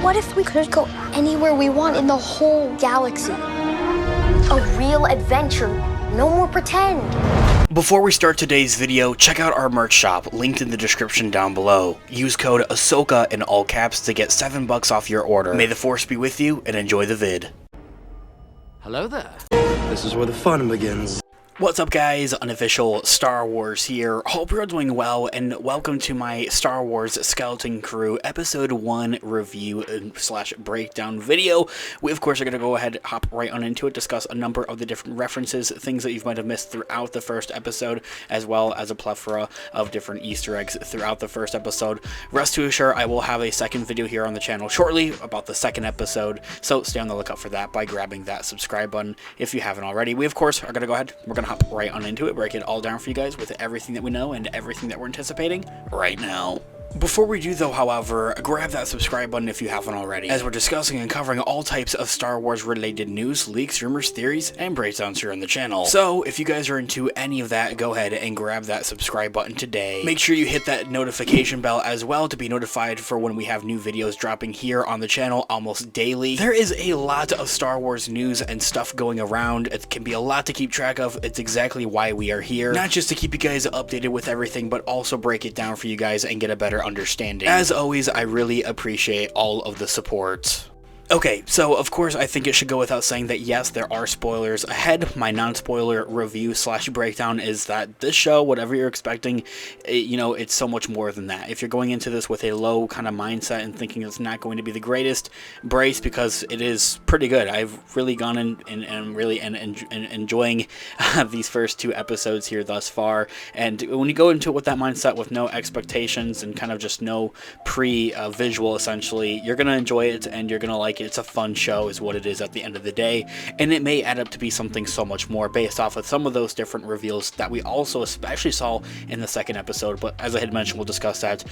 What if we could go anywhere we want in the whole galaxy? A real adventure, no more pretend. Before we start today's video, check out our merch shop, linked in the description down below. Use code Ahsoka in all caps to get $7 off your order. May the Force be with you, and enjoy the vid. Hello there. This is where the fun begins. What's up guys, Unofficial Star Wars here. Hope you're doing well, and welcome to my Star Wars Skeleton Crew Episode 1 review / breakdown video. We of course are going to go ahead, hop right on into it, discuss a number of the different references, things that you might have missed throughout the first episode, as well as a plethora of different Easter eggs throughout the first episode. Rest assured, I will have a second video here on the channel shortly about the second episode, so stay on the lookout for that by grabbing that subscribe button if you haven't already. We of course are going to go ahead, we're going to hop right on into it, break it all down for you guys with everything that we know and everything that we're anticipating right now. Before we do though, however, grab that subscribe button if you haven't already, as we're discussing and covering all types of Star Wars related news, leaks, rumors, theories, and breakdowns here on the channel. So if you guys are into any of that, go ahead and grab that subscribe button today. Make sure you hit that notification bell as well to be notified for when we have new videos dropping here on the channel almost daily. There is a lot of Star Wars news and stuff going around. It can be a lot to keep track of. It's exactly why we are here. Not just to keep you guys updated with everything, but also break it down for you guys and get a better understanding. As always, I really appreciate all of the support. Okay, so of course I think it should go without saying that yes, there are spoilers ahead. My non-spoiler review / breakdown is that this show, whatever you're expecting, it's so much more than that. If you're going into this with a low kind of mindset and thinking it's not going to be the greatest, brace, because it is pretty good. I've really gone in and really enjoying these first 2 episodes here thus far. And when you go into it with that mindset, with no expectations and kind of just no pre-visual, essentially, you're going to enjoy it and you're going to like it. It's a fun show is what it is at the end of the day, and it may add up to be something so much more based off of some of those different reveals that we also especially saw in the second episode, but as I had mentioned, we'll discuss that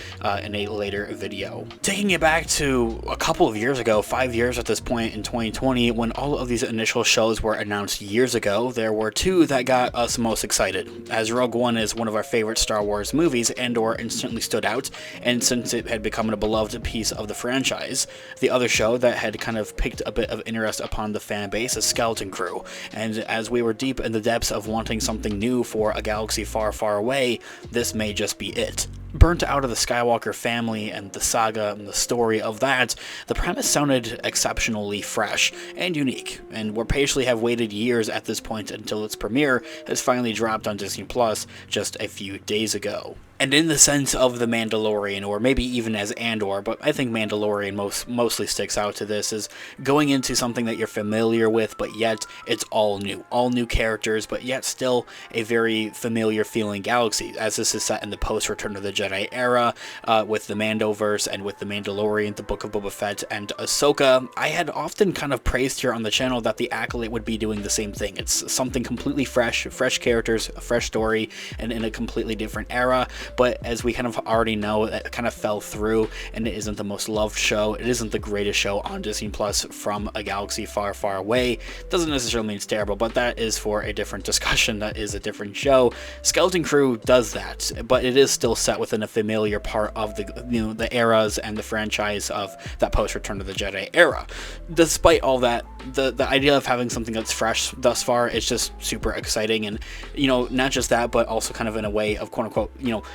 in a later video. Taking it back to a couple of years ago, 5 years at this point in 2020, when all of these initial shows were announced years ago, there were 2 that got us most excited, as Rogue One is one of our favorite Star Wars movies and or instantly stood out, and since it had become a beloved piece of the franchise. The other show that had kind of picked a bit of interest upon the fan base is Skeleton Crew, and as we were deep in the depths of wanting something new for a galaxy far, far away, this may just be it. Burnt out of the Skywalker family and the saga and the story of that, the premise sounded exceptionally fresh and unique, and we patiently have waited years at this point until its premiere has finally dropped on Disney Plus just a few days ago. And in the sense of The Mandalorian, or maybe even as Andor, but I think Mandalorian mostly sticks out to this, is going into something that you're familiar with, but yet it's all new characters, but yet still a very familiar feeling galaxy, as this is set in the post-Return of the Jedi era, with the Mandoverse and with The Mandalorian, the Book of Boba Fett, and Ahsoka. I had often kind of praised here on the channel that the Acolyte would be doing the same thing. It's something completely fresh characters, a fresh story, and in a completely different era. But as we kind of already know, that kind of fell through, and it isn't the most loved show. It isn't the greatest show on Disney Plus from a galaxy far, far away. Doesn't necessarily mean it's terrible, but that is for a different discussion. That is a different show. Skeleton Crew does that, but it is still set within a familiar part of the eras and the franchise of that post-Return of the Jedi era. Despite all that, the idea of having something that's fresh thus far is just super exciting, and not just that, but also kind of in a way of quote-unquote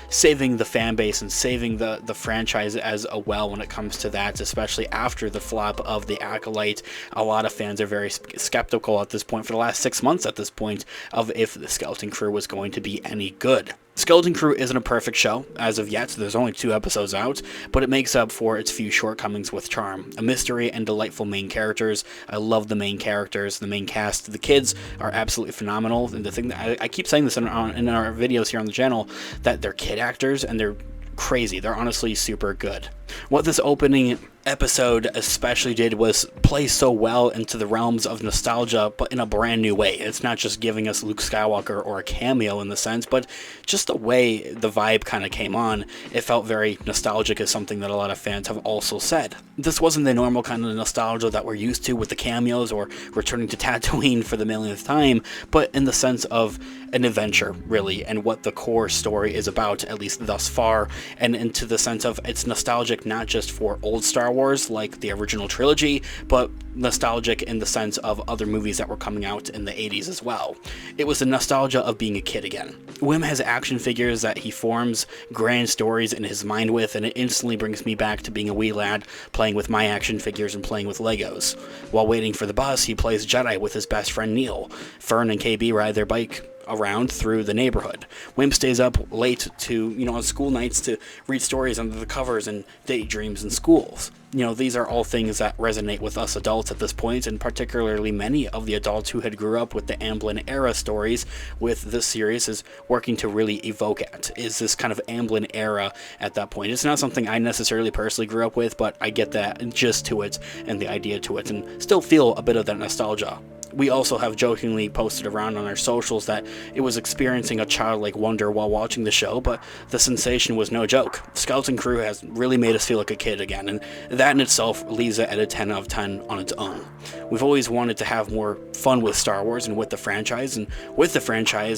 saving the fan base and saving the franchise as well when it comes to that, especially after the flop of the Acolyte. A lot of fans are very skeptical at this point, for the last 6 months at this point, of if the Skeleton Crew was going to be any good. Skeleton Crew isn't a perfect show as of yet, so there's only 2 episodes out, but it makes up for its few shortcomings with charm, a mystery, and delightful main characters. I love the main characters, the main cast. The kids are absolutely phenomenal, and the thing that I keep saying this in our videos here on the channel, that they're kid actors and they're crazy. They're honestly super good. What this opening episode especially did was play so well into the realms of nostalgia, but in a brand new way. It's not just giving us Luke Skywalker or a cameo in the sense, but just the way the vibe kind of came on. It felt very nostalgic, is something that a lot of fans have also said. This wasn't the normal kind of nostalgia that we're used to with the cameos or returning to Tatooine for the millionth time, but in the sense of an adventure, really, and what the core story is about, at least thus far, and into the sense of it's nostalgic nostalgic not just for old Star Wars like the original trilogy, but nostalgic in the sense of other movies that were coming out in the 80s as well. It was the nostalgia of being a kid again. Wim has action figures that he forms grand stories in his mind with, and it instantly brings me back to being a wee lad playing with my action figures and playing with Legos. While waiting for the bus, he plays Jedi with his best friend Neil. Fern and KB ride their bike around through the neighborhood. Wim stays up late to, on school nights to read stories under the covers and daydreams in schools. These are all things that resonate with us adults at this point, and particularly many of the adults who had grew up with the Amblin era stories with this series is working to really evoke at, is this kind of Amblin era at that point. It's not something I necessarily personally grew up with, but I get that gist to it and the idea to it, and still feel a bit of that nostalgia. We also have jokingly posted around on our socials that it was experiencing a childlike wonder while watching the show, but the sensation was no joke. Skeleton Crew has really made us feel like a kid again, and that in itself leaves it at a 10 out of 10 on its own. We've always wanted to have more fun with Star Wars and with the franchise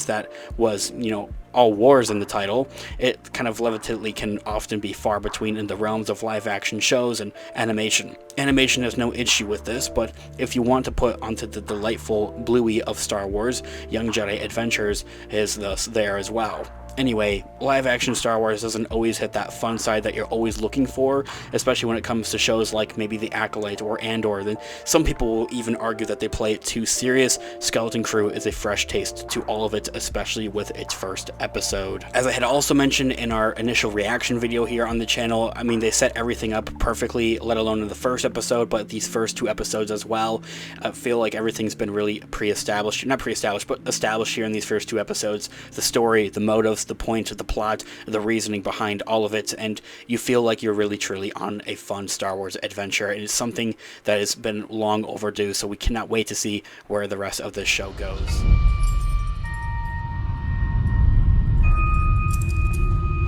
that was, all wars in the title. It kind of levitatively can often be far between in the realms of live action shows and animation. Animation has no issue with this, but if you want to put onto the delightful bluey of Star Wars, Young Jedi Adventures is thus there as well. Anyway, live action Star Wars doesn't always hit that fun side that you're always looking for, especially when it comes to shows like maybe The Acolyte or Andor. Then some people will even argue that they play it too serious. Skeleton Crew is a fresh taste to all of it, especially with its first episode. As I had also mentioned in our initial reaction video here on the channel, they set everything up perfectly, let alone in the first episode, but these first 2 episodes as well. I feel like everything's been really not pre-established, but established here in these first 2 episodes. The story, the motives, the point, the plot, the reasoning behind all of it, and you feel like you're really truly on a fun Star Wars adventure, and it's something that has been long overdue, so we cannot wait to see where the rest of this show goes.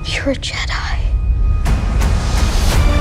You're a Jedi.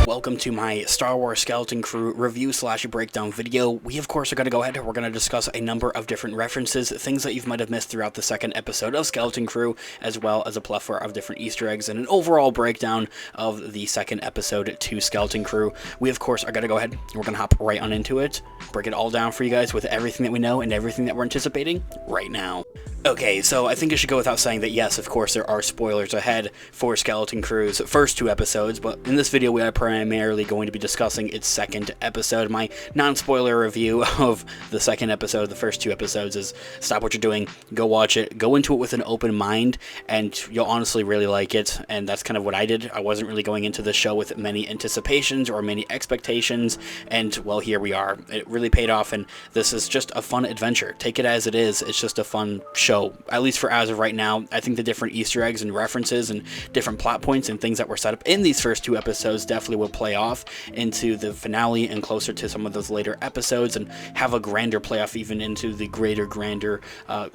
Welcome to my Star Wars Skeleton Crew review / breakdown video. We of course are going to go ahead and we're going to discuss a number of different references, things that you might have missed throughout the second episode of Skeleton Crew, as well as a plethora of different Easter eggs and an overall breakdown of the second episode to Skeleton Crew. We of course are going to go ahead and we're going to hop right on into it, break it all down for you guys with everything that we know and everything that we're anticipating right now. Okay, so I think I should go without saying that yes, of course, there are spoilers ahead for Skeleton Crew's first 2 episodes, but in this video we are primarily going to be discussing its second episode. My non-spoiler review of the second episode, the first 2 episodes, is stop what you're doing, go watch it, go into it with an open mind, and you'll honestly really like it, and that's kind of what I did. I wasn't really going into the show with many anticipations or many expectations, and well, here we are. It really paid off, and this is just a fun adventure. Take it as it is. It's just a fun show. At least for as of right now. I think the different Easter eggs and references and different plot points and things that were set up in these first 2 episodes definitely will play off into the finale and closer to some of those later episodes and have a grander playoff even into the grander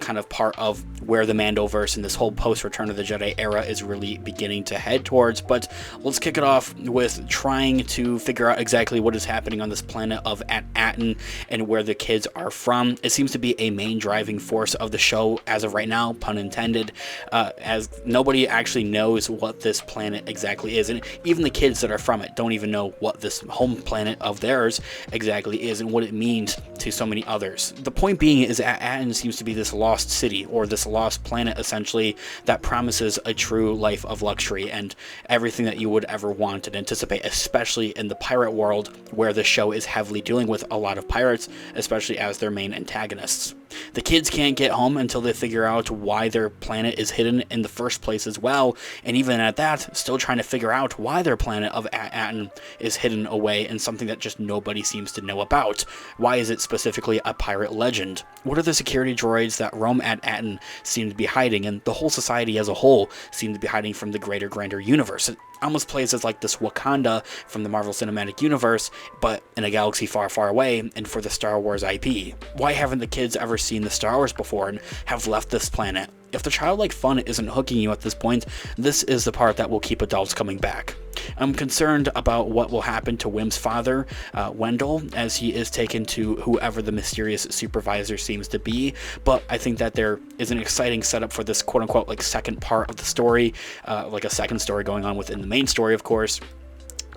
kind of part of where the Mandoverse and this whole post-Return of the Jedi era is really beginning to head towards. But let's kick it off with trying to figure out exactly what is happening on this planet of Aten and where the kids are from. It seems to be a main driving force of the show as of right now, pun intended, as nobody actually knows what this planet exactly is, and even the kids that are from it don't even know what this home planet of theirs exactly is and what it means to so many others. The point being is that Aten seems to be this lost city, or this lost planet essentially, that promises a true life of luxury and everything that you would ever want and anticipate, especially in the pirate world where the show is heavily dealing with a lot of pirates, especially as their main antagonists. The kids can't get home until they figure out why their planet is hidden in the first place as well, and even at that, still trying to figure out why their planet of Aten is hidden away in something that just nobody seems to know about. Why is it specifically a pirate legend? What are the security droids that roam at Aten seem to be hiding, and the whole society as a whole seem to be hiding from the grander universe? It almost plays as like this Wakanda from the Marvel Cinematic Universe, but in a galaxy far away, and for the Star Wars IP. Why haven't the kids ever seen the Star Wars before and have left this planet? If the childlike fun isn't hooking you at this point, this is the part that will keep adults coming back. I'm concerned about what will happen to Wim's father, Wendell, as he is taken to whoever the mysterious supervisor seems to be, but I think that there is an exciting setup for this quote-unquote like second part of the story, like a second story going on within the main story, of course.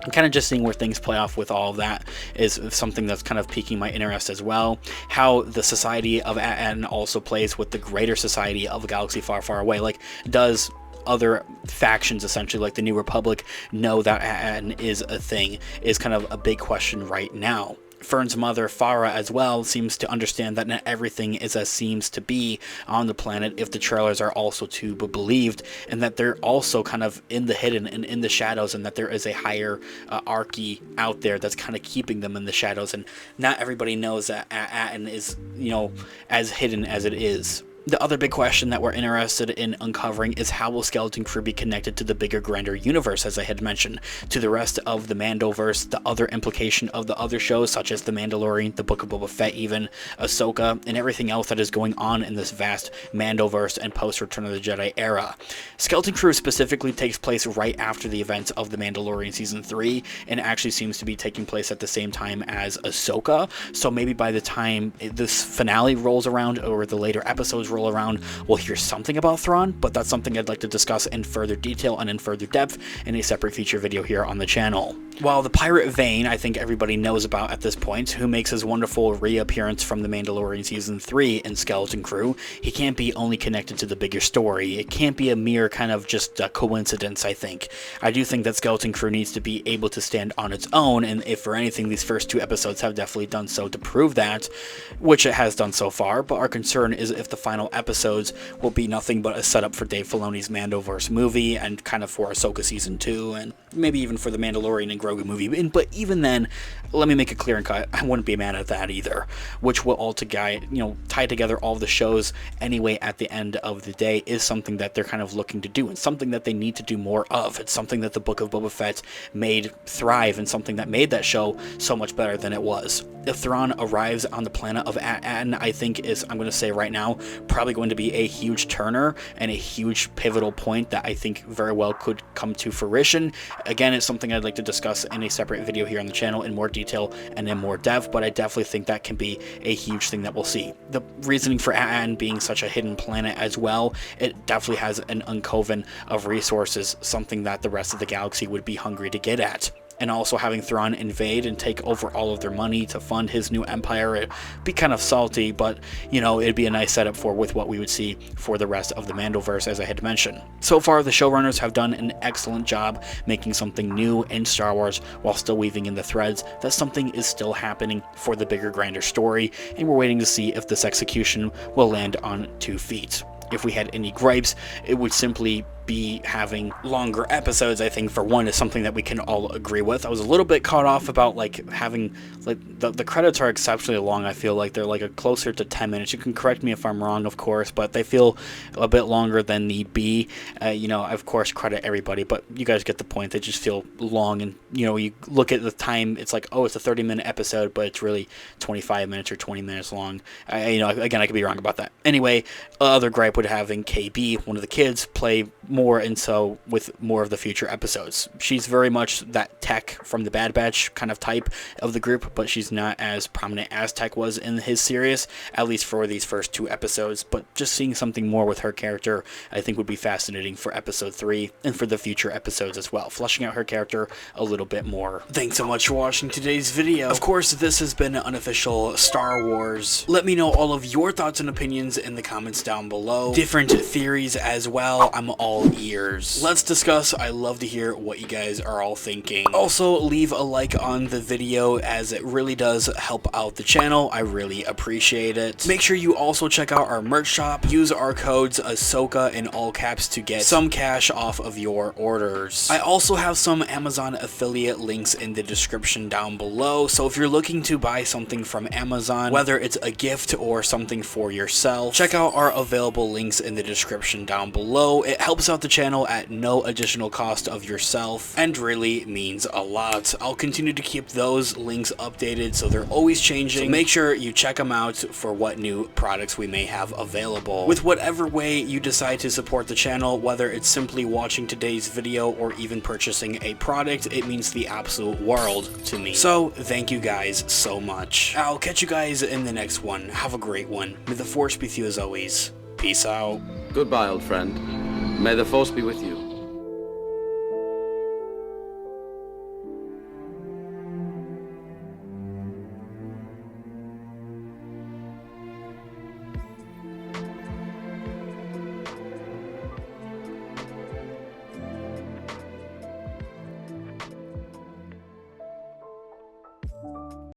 And kind of just seeing where things play off with all of that is something that's kind of piquing my interest as well. How the society of Aten also plays with the greater society of a galaxy far, far away. Like, does other factions, essentially like the New Republic, know that Aten is a thing, is kind of a big question right now. Fern's mother, Farah, as well, seems to understand that not everything is as seems to be on the planet if the trailers are also to be believed, and that they're also kind of in the hidden and in the shadows, and that there is a higher archy out there that's kind of keeping them in the shadows, and not everybody knows that Aten is, you know, as hidden as it is. The other big question that we're interested in uncovering is how will Skeleton Crew be connected to the bigger, grander universe, as I had mentioned, to the rest of the Mandoverse, the other implication of the other shows, such as The Mandalorian, The Book of Boba Fett even, Ahsoka, and everything else that is going on in this vast Mandoverse and post-Return of the Jedi era. Skeleton Crew specifically takes place right after the events of The Mandalorian Season 3, and actually seems to be taking place at the same time as Ahsoka, so maybe by the time this finale rolls around, or the later episodes roll around, we'll hear something about Thrawn, but that's something I'd like to discuss in further detail and in further depth in a separate feature video here on the channel. While the pirate Vane, I think everybody knows about at this point, who makes his wonderful reappearance from The Mandalorian Season 3 in Skeleton Crew, he can't be only connected to the bigger story. It can't be a mere kind of just a coincidence, I think. I do think that Skeleton Crew needs to be able to stand on its own, and if for anything, these first 2 episodes have definitely done so to prove that, which it has done so far, but our concern is if the final episodes will be nothing but a setup for Dave Filoni's Mandoverse movie, and kind of for Ahsoka Season 2, and maybe even for the Mandalorian and Grogu movie. But even then, let me make it clear and cut, I wouldn't be mad at that either, which will all tie together all of the shows anyway at the end of the day, is something that they're kind of looking to do, and something that they need to do more of. It's something that the Book of Boba Fett made thrive, and something that made that show so much better than it was. If Thrawn arrives on the planet of Aten, I think is, I'm going to say right now, probably going to be a huge turner and a huge pivotal point that I think very well could come to fruition. Again, it's something I'd like to discuss in a separate video here on the channel in more detail and in more depth, but I definitely think that can be a huge thing that we'll see. The reasoning for Aten being such a hidden planet as well, it definitely has an uncoven of resources, something that the rest of the galaxy would be hungry to get at. And also having Thrawn invade and take over all of their money to fund his new empire, it'd be kind of salty, but, you know, it'd be a nice setup for with what we would see for the rest of the Mandoverse, as I had mentioned. So far, the showrunners have done an excellent job making something new in Star Wars while still weaving in the threads that something is still happening for the bigger, grander story, and we're waiting to see if this execution will land on 2 feet. If we had any gripes, it would simply be having longer episodes. I think for one is something that we can all agree with. I was a little bit caught off about like having like the credits are exceptionally long. I feel like they're like a closer to 10 minutes. You can correct me if I'm wrong, of course, but they feel a bit longer than need be. You know, I of course credit everybody, but you guys get the point. They just feel long, and you know, you look at the time, it's like, oh, it's a 30-minute episode, but it's really 25 minutes or 20 minutes long. You know, again, I could be wrong about that. Anyway, other gripe would having KB, one of the kids, play more, and so with more of the future episodes. She's very much that Tech from the Bad Batch kind of type of the group, but she's not as prominent as Tech was in his series, at least for these first 2 episodes. But just seeing something more with her character, I think would be fascinating for episode 3 and for the future episodes as well, fleshing out her character a little bit more. Thanks so much for watching today's video. Of course, this has been an unofficial Star Wars. Let me know all of your thoughts and opinions in the comments down below. Different theories as well. I'm all ears. Let's discuss. I love to hear what you guys are all thinking. Also, leave a like on the video, as it really does help out the channel. I really appreciate it. Make sure you also check out our merch shop. Use our codes Ahsoka in all caps to get some cash off of your orders. I also have some Amazon affiliate links in the description down below, so if you're looking to buy something from Amazon, whether it's a gift or something for yourself, check out our available links in the description down below. It helps out the channel at no additional cost of yourself and really means a lot. I'll continue to keep those links updated, so they're always changing. So make sure you check them out for what new products we may have available. With whatever way you decide to support the channel, whether it's simply watching today's video or even purchasing a product, it means the absolute world to me. So thank you guys so much. I'll catch you guys in the next one. Have a great one. May the Force be with you as always. Peace out. Goodbye, old friend. May the Force be with you.